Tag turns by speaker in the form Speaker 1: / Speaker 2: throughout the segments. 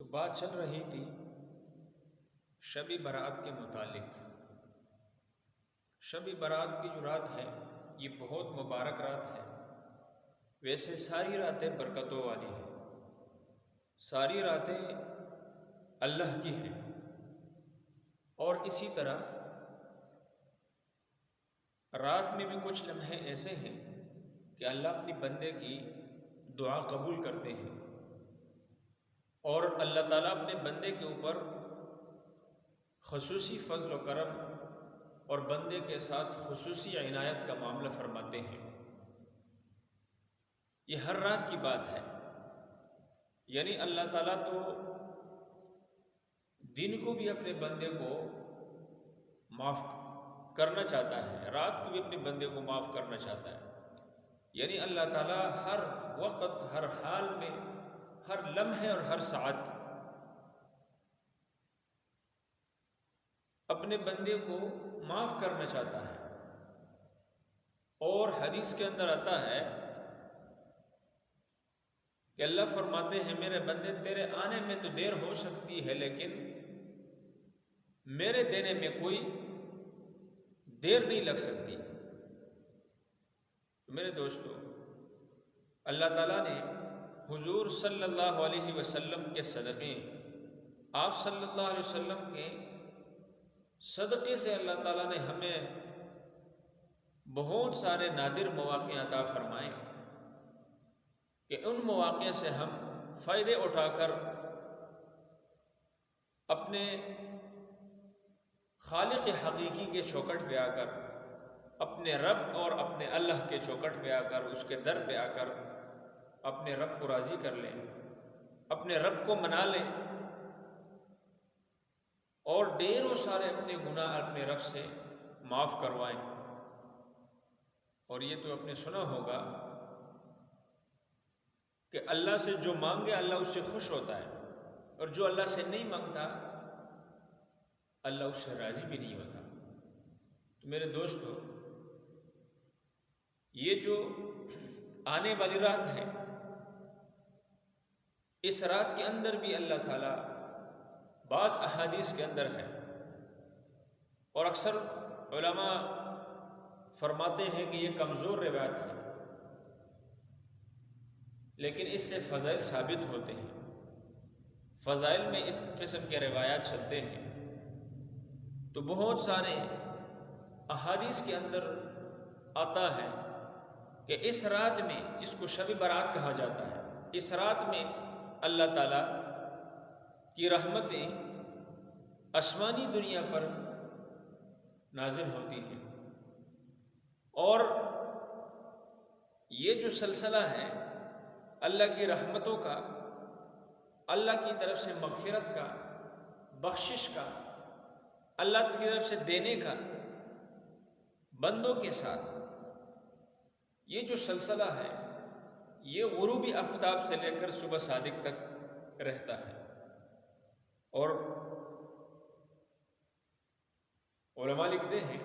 Speaker 1: بات چل رہی تھی شب برات کے متعلق۔ شب برات کی جو رات ہے یہ بہت مبارک رات ہے۔ ویسے ساری راتیں برکتوں والی ہیں، ساری راتیں اللہ کی ہیں، اور اسی طرح رات میں بھی کچھ لمحے ایسے ہیں کہ اللہ اپنی بندے کی دعا قبول کرتے ہیں، اور اللہ تعالیٰ اپنے بندے کے اوپر خصوصی فضل و کرم اور بندے کے ساتھ خصوصی عنایت کا معاملہ فرماتے ہیں۔ یہ ہر رات کی بات ہے، یعنی اللہ تعالیٰ تو دن کو بھی اپنے بندے کو معاف کرنا چاہتا ہے، رات کو بھی اپنے بندے کو معاف کرنا چاہتا ہے۔ یعنی اللہ تعالیٰ ہر وقت، ہر حال میں، ہر لمحے اور ہر ساعت اپنے بندے کو معاف کرنا چاہتا ہے۔ اور حدیث کے اندر آتا ہے کہ اللہ فرماتے ہیں میرے بندے تیرے آنے میں تو دیر ہو سکتی ہے، لیکن میرے دینے میں کوئی دیر نہیں لگ سکتی۔ میرے دوستو، اللہ تعالیٰ نے حضور صلی اللہ علیہ وسلم کے صدقے، آپ صلی اللہ علیہ وسلم کے صدقے سے اللہ تعالیٰ نے ہمیں بہت سارے نادر مواقع عطا فرمائے کہ ان مواقع سے ہم فائدے اٹھا کر اپنے خالق حقیقی کے چوکٹ پہ آ کر، اپنے رب اور اپنے اللہ کے چوکٹ پہ آ کر، اس کے در پہ آ کر اپنے رب کو راضی کر لیں، اپنے رب کو منا لیں، اور ڈھیروں سارے اپنے گناہ اپنے رب سے معاف کروائیں۔ اور یہ تو آپ نے سنا ہوگا کہ اللہ سے جو مانگے اللہ اس سے خوش ہوتا ہے، اور جو اللہ سے نہیں مانگتا اللہ اس سے راضی بھی نہیں ہوتا۔ تو میرے دوستو، یہ جو آنے والی رات ہے، اس رات کے اندر بھی اللہ تعالیٰ بعض احادیث کے اندر ہے، اور اکثر علماء فرماتے ہیں کہ یہ کمزور روایت ہے، لیکن اس سے فضائل ثابت ہوتے ہیں۔ فضائل میں اس قسم کے روایات چلتے ہیں تو بہت سارے احادیث کے اندر آتا ہے کہ اس رات میں، جس کو شب برات کہا جاتا ہے، اس رات میں اللہ تعالیٰ کی رحمتیں آسمانی دنیا پر نازل ہوتی ہیں، اور یہ جو سلسلہ ہے اللہ کی رحمتوں کا، اللہ کی طرف سے مغفرت کا، بخشش کا، اللہ کی طرف سے دینے کا بندوں کے ساتھ، یہ جو سلسلہ ہے یہ غروبی آفتاب سے لے کر صبح صادق تک رہتا ہے۔ اور علماء لکھتے ہیں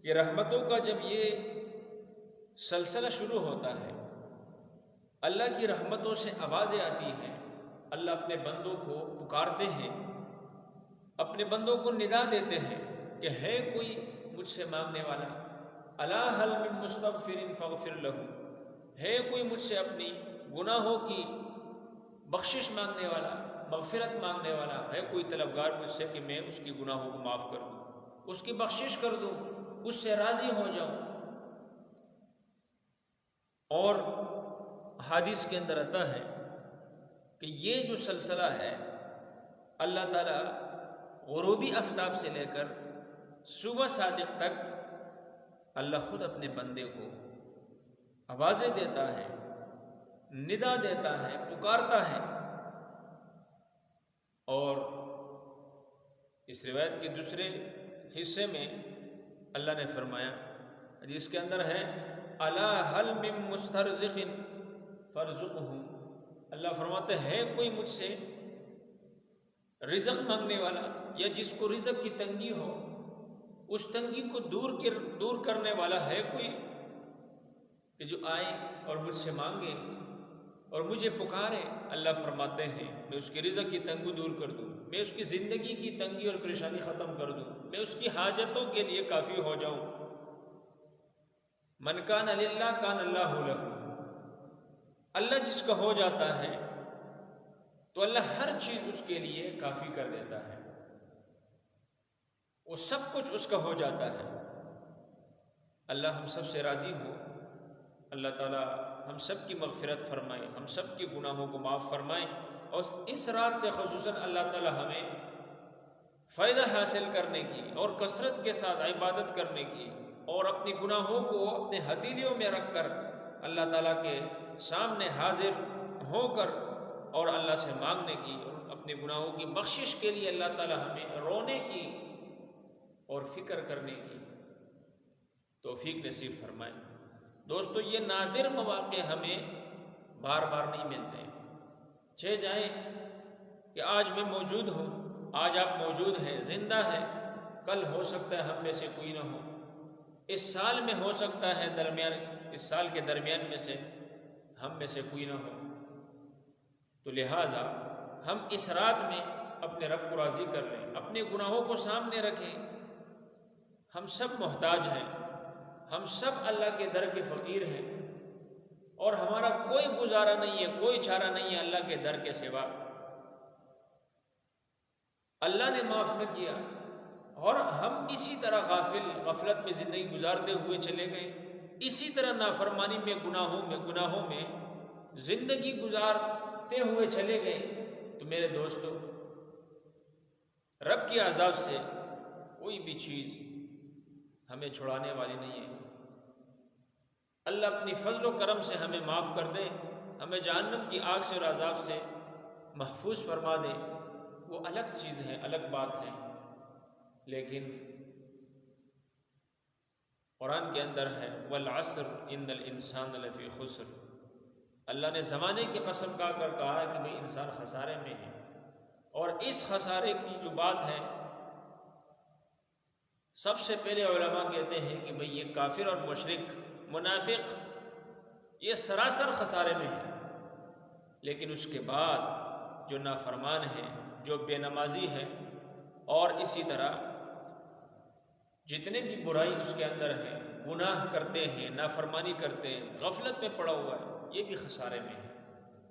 Speaker 1: کہ رحمتوں کا جب یہ سلسلہ شروع ہوتا ہے، اللہ کی رحمتوں سے آوازیں آتی ہیں، اللہ اپنے بندوں کو پکارتے ہیں، اپنے بندوں کو ندا دیتے ہیں کہ ہے کوئی مجھ سے مانگنے والا، الا هل من مستغفر فاغفر له، ہے کوئی مجھ سے اپنی گناہوں کی بخشش مانگنے والا، مغفرت مانگنے والا، ہے کوئی طلبگار مجھ سے کہ میں اس کی گناہوں کو معاف کر دوں، اس کی بخشش کر دوں، اس سے راضی ہو جاؤں۔ اور حدیث کے اندر آتا ہے کہ یہ جو سلسلہ ہے اللہ تعالیٰ غروبی آفتاب سے لے کر صبح صادق تک اللہ خود اپنے بندے کو آوازیں دیتا ہے، ندا دیتا ہے، پکارتا ہے۔ اور اس روایت کے دوسرے حصے میں اللہ نے فرمایا، جس کے اندر ہے الا هل من مسترزق فارزقه، اللہ فرماتے ہیں کوئی مجھ سے رزق مانگنے والا، یا جس کو رزق کی تنگی ہو، اس تنگی کو دور کرنے والا ہے کوئی کہ جو آئے اور مجھ سے مانگے اور مجھے پکارے، اللہ فرماتے ہیں میں اس کی رزق کی تنگی دور کر دوں، میں اس کی زندگی کی تنگی اور پریشانی ختم کر دوں، میں اس کی حاجتوں کے لیے کافی ہو جاؤں۔ من کان للہ کان اللہ لہ، اللہ جس کا ہو جاتا ہے تو اللہ ہر چیز اس کے لیے کافی کر دیتا ہے، وہ سب کچھ اس کا ہو جاتا ہے۔ اللہ ہم سب سے راضی ہو، اللہ تعالیٰ ہم سب کی مغفرت فرمائے، ہم سب کے گناہوں کو معاف فرمائے، اور اس رات سے خصوصاً اللہ تعالیٰ ہمیں فائدہ حاصل کرنے کی اور کثرت کے ساتھ عبادت کرنے کی اور اپنی گناہوں کو اپنے ہتھیلیوں میں رکھ کر اللہ تعالیٰ کے سامنے حاضر ہو کر اور اللہ سے مانگنے کی اور اپنے گناہوں کی بخشش کے لیے اللہ تعالیٰ ہمیں رونے کی اور فکر کرنے کی توفیق نصیب فرمائے۔ دوستو، یہ نادر مواقع ہمیں بار بار نہیں ملتے، چہ جائیں کہ آج میں موجود ہوں، آج آپ موجود ہیں، زندہ ہیں، کل ہو سکتا ہے ہم میں سے کوئی نہ ہو، اس سال میں ہو سکتا ہے اس سال کے درمیان میں سے ہم میں سے کوئی نہ ہو، تو لہٰذا ہم اس رات میں اپنے رب کو راضی کر لیں، اپنے گناہوں کو سامنے رکھیں۔ ہم سب محتاج ہیں، ہم سب اللہ کے در کے فقیر ہیں، اور ہمارا کوئی گزارا نہیں ہے، کوئی چارہ نہیں ہے اللہ کے در کے سوا۔ اللہ نے معاف نہ کیا اور ہم اسی طرح غفلت میں زندگی گزارتے ہوئے چلے گئے، اسی طرح نافرمانی میں گناہوں میں زندگی گزارتے ہوئے چلے گئے، تو میرے دوستو، رب کے عذاب سے کوئی بھی چیز ہمیں چھڑانے والی نہیں ہے۔ اللہ اپنی فضل و کرم سے ہمیں معاف کر دے، ہمیں جہنم کی آگ سے اور عذاب سے محفوظ فرما دے، وہ الگ چیز ہے، الگ بات ہے، لیکن قرآن کے اندر ہے والعصر ان الانسان لفی خسر، اللہ نے زمانے کی قسم کھا کر کہا ہے کہ بھئی انسان خسارے میں ہے، اور اس خسارے کی جو بات ہے سب سے پہلے علماء کہتے ہیں کہ بھئی یہ کافر اور مشرک منافق یہ سراسر خسارے میں ہے، لیکن اس کے بعد جو نافرمان ہے، جو بے نمازی ہے، اور اسی طرح جتنے بھی برائی اس کے اندر ہے، گناہ کرتے ہیں، نافرمانی کرتے ہیں، غفلت میں پڑا ہوا ہے، یہ بھی خسارے میں ہے۔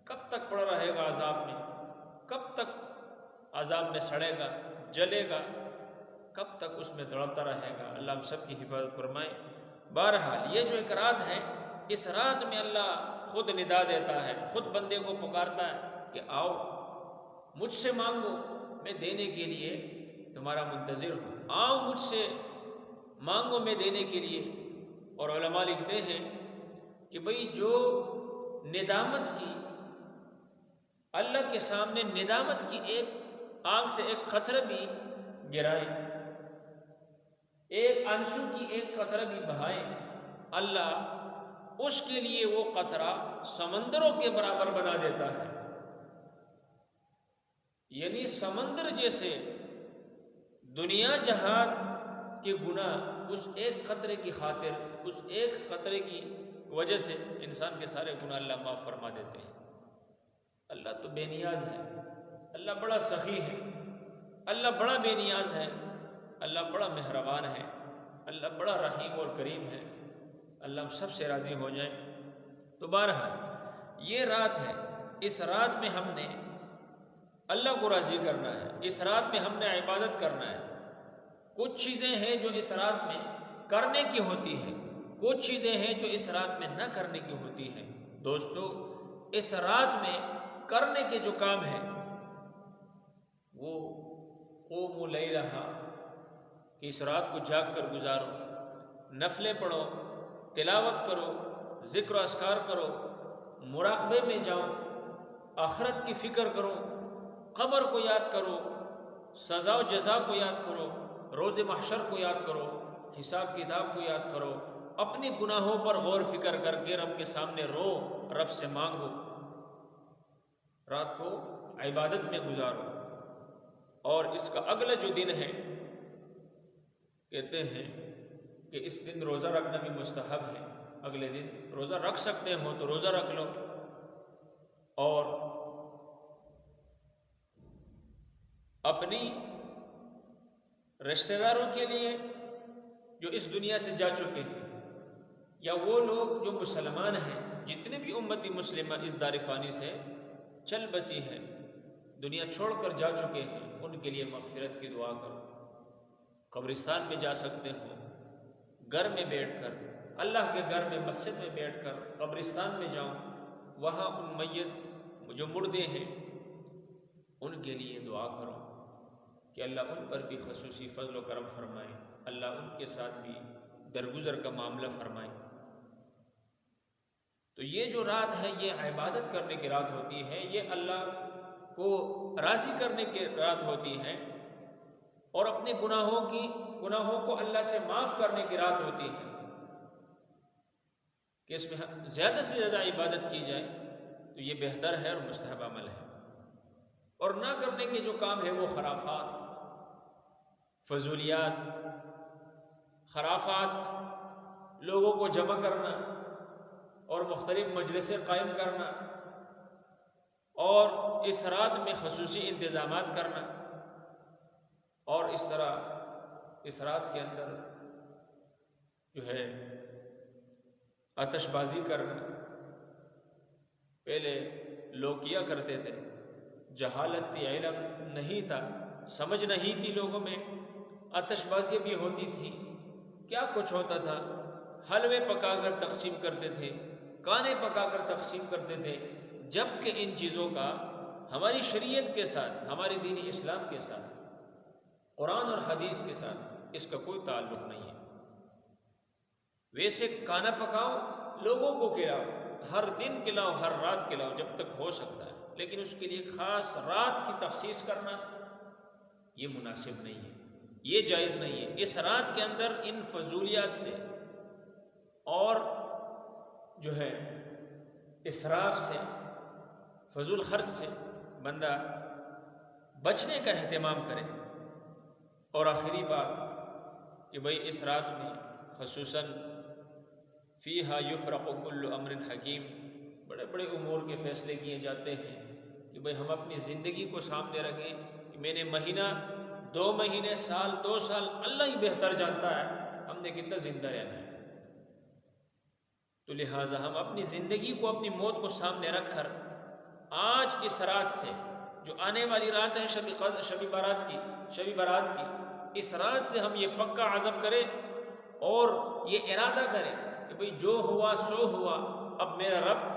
Speaker 1: کب تک پڑا رہے گا عذاب میں؟ کب تک عذاب میں سڑے گا، جلے گا؟ کب تک اس میں تڑپتا رہے گا؟ اللہ ہم سب کی حفاظت فرمائے۔ بہرحال یہ جو ایک رات ہے، اس رات میں اللہ خود ندا دیتا ہے، خود بندے کو پکارتا ہے کہ آؤ مجھ سے مانگو، میں دینے کے لیے تمہارا منتظر ہوں، آؤ مجھ سے مانگو، میں دینے کے لیے۔ اور علماء لکھتے ہیں کہ بھئی جو ندامت کی، اللہ کے سامنے ندامت کی ایک آنکھ سے ایک قطرہ بھی گرائے، ایک آنسو کی ایک قطرہ بھی بہائے، اللہ اس کے لیے وہ قطرہ سمندروں کے برابر بنا دیتا ہے، یعنی سمندر جیسے دنیا جہان کے گناہ اس ایک قطرے کی خاطر، اس ایک قطرے کی وجہ سے انسان کے سارے گناہ اللہ معاف فرما دیتے ہیں۔ اللہ تو بے نیاز ہے، اللہ بڑا سخی ہے، اللہ بڑا بے نیاز ہے، اللہ بڑا مہربان ہے، اللہ بڑا رحیم اور کریم ہے۔ اللہ ہم سب سے راضی ہو جائے۔ تو بہرحال یہ رات ہے، اس رات میں ہم نے اللہ کو راضی کرنا ہے، اس رات میں ہم نے عبادت کرنا ہے۔ کچھ چیزیں ہیں جو اس رات میں کرنے کی ہوتی ہیں، کچھ چیزیں ہیں جو اس رات میں نہ کرنے کی ہوتی ہیں۔ دوستو، اس رات میں کرنے کے جو کام ہیں وہ قوموا لیلہا، کہ اس رات کو جاگ کر گزارو، نفلیں پڑھو، تلاوت کرو، ذکر و اذکار کرو، مراقبے میں جاؤ، آخرت کی فکر کرو، قبر کو یاد کرو، سزا و جزا کو یاد کرو، روز محشر کو یاد کرو، حساب کتاب کو یاد کرو، اپنے گناہوں پر غور فکر کر کے رب کے سامنے رو، رب سے مانگو، رات کو عبادت میں گزارو۔ اور اس کا اگلا جو دن ہے، کہتے ہیں کہ اس دن روزہ رکھنا بھی مستحب ہے، اگلے دن روزہ رکھ سکتے ہو تو روزہ رکھ لو، اور اپنی رشتہ داروں کے لیے جو اس دنیا سے جا چکے ہیں، یا وہ لوگ جو مسلمان ہیں، جتنے بھی امتی مسلمہ اس دار فانی سے چل بسی ہیں، دنیا چھوڑ کر جا چکے ہیں، ان کے لیے مغفرت کی دعا کرو۔ قبرستان میں جا سکتے ہو، گھر میں بیٹھ کر، اللہ کے گھر میں مسجد میں بیٹھ کر قبرستان میں جاؤ، وہاں ان میت جو مردے ہیں ان کے لیے دعا کرو کہ اللہ ان پر بھی خصوصی فضل و کرم فرمائے، اللہ ان کے ساتھ بھی درگزر کا معاملہ فرمائے۔ تو یہ جو رات ہے یہ عبادت کرنے کی رات ہوتی ہے، یہ اللہ کو راضی کرنے کی رات ہوتی ہے، اور اپنے گناہوں کو اللہ سے معاف کرنے کی رات ہوتی ہے کہ اس میں زیادہ سے زیادہ عبادت کی جائے، تو یہ بہتر ہے اور مستحب عمل ہے۔ اور نہ کرنے کے جو کام ہے وہ خرافات، فضولیات، خرافات، لوگوں کو جمع کرنا اور مختلف مجلسیں قائم کرنا اور اس رات میں خصوصی انتظامات کرنا، اور اس طرح اس رات کے اندر جو ہے آتش بازی کرنا، پہلے لوگ کیا کرتے تھے، جہالت تھی، علم نہیں تھا، سمجھ نہیں تھی لوگوں میں، آتش بازی بھی ہوتی تھی، کیا کچھ ہوتا تھا، حلوے پکا کر تقسیم کرتے تھے، کانے پکا کر تقسیم کرتے تھے، جبکہ ان چیزوں کا ہماری شریعت کے ساتھ، ہماری دین اسلام کے ساتھ، قرآن اور حدیث کے ساتھ اس کا کوئی تعلق نہیں ہے۔ ویسے کھانا پکاؤ، لوگوں کو کھلاؤ، ہر دن کھلاؤ، ہر رات کھلاؤ جب تک ہو سکتا ہے، لیکن اس کے لیے خاص رات کی تخصیص کرنا یہ مناسب نہیں ہے، یہ جائز نہیں ہے۔ اس رات کے اندر ان فضولیات سے اور جو ہے اسراف سے، فضول خرچ سے بندہ بچنے کا اہتمام کرے۔ اور آخری بات کہ بھئی اس رات میں خصوصاً فیہا یفرق کل امر حکیم، بڑے بڑے امور کے فیصلے کیے جاتے ہیں کہ بھئی ہم اپنی زندگی کو سامنے رکھیں کہ میں نے مہینہ، 2 مہینے، سال، 2 سال، اللہ ہی بہتر جانتا ہے ہم نے کتنا زندہ رہنا ہے۔ تو لہٰذا ہم اپنی زندگی کو، اپنی موت کو سامنے رکھ کر آج اس رات سے، جو آنے والی رات ہے شب برات کی، اس رات سے ہم یہ پکا عزم کریں اور یہ ارادہ کریں کہ بھئی جو ہوا سو ہوا، اب میرا رب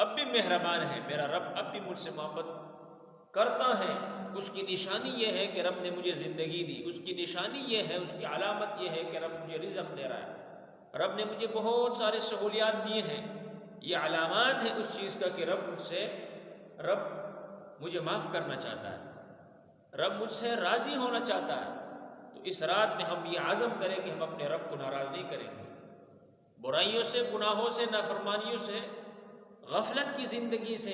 Speaker 1: اب بھی مہربان ہے، میرا رب اب بھی مجھ سے محبت کرتا ہے۔ اس کی نشانی یہ ہے کہ رب نے مجھے زندگی دی، اس کی نشانی یہ ہے، اس کی علامت یہ ہے کہ رب مجھے رزق دے رہا ہے، رب نے مجھے بہت سارے سہولیات دیے ہیں، یہ علامات ہیں اس چیز کا کہ رب مجھے معاف کرنا چاہتا ہے، رب مجھ سے راضی ہونا چاہتا ہے۔ تو اس رات میں ہم یہ عزم کریں کہ ہم اپنے رب کو ناراض نہیں کریں گے، برائیوں سے، گناہوں سے، نافرمانیوں سے، غفلت کی زندگی سے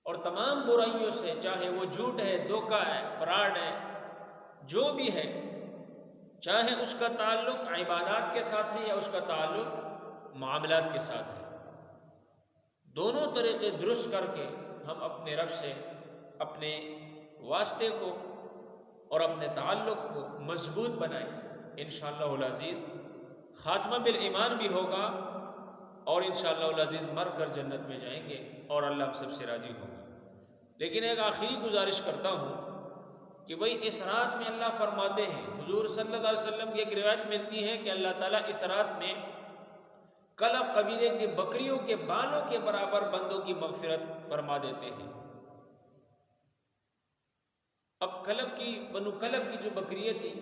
Speaker 1: اور تمام برائیوں سے، چاہے وہ جھوٹ ہے، دھوکہ ہے، فراڈ ہے، جو بھی ہے، چاہے اس کا تعلق عبادات کے ساتھ ہے یا اس کا تعلق معاملات کے ساتھ ہے، دونوں طریقے درست کر کے ہم اپنے رب سے اپنے واسطے کو اور اپنے تعلق کو مضبوط بنائیں۔ انشاءاللہ العزیز خاتمہ بالایمان بھی ہوگا، اور انشاءاللہ العزیز مر کر جنت میں جائیں گے اور اللہ ہم سب سے راضی ہوگا۔ لیکن ایک آخری گزارش کرتا ہوں کہ بھئی اس رات میں اللہ فرماتے ہیں، حضور صلی اللہ علیہ وسلم کی ایک روایت ملتی ہے کہ اللہ تعالیٰ اس رات میں کلب قبیلے کے بکریوں کے بالوں کے برابر بندوں کی مغفرت فرما دیتے ہیں۔ اب بنو کلب کی جو بکریاں تھی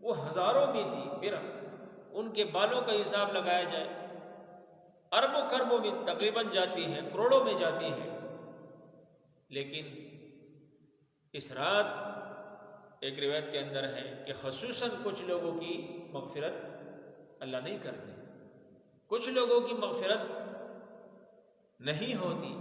Speaker 1: وہ ہزاروں میں تھی، پھر ان کے بالوں کا حساب لگایا جائے اربوں کربوں میں تقریباً جاتی ہے، کروڑوں میں جاتی ہے، لیکن اس رات ایک روایت کے اندر ہے کہ خصوصاً کچھ لوگوں کی مغفرت اللہ نہیں کرتے، کچھ لوگوں کی مغفرت نہیں ہوتی۔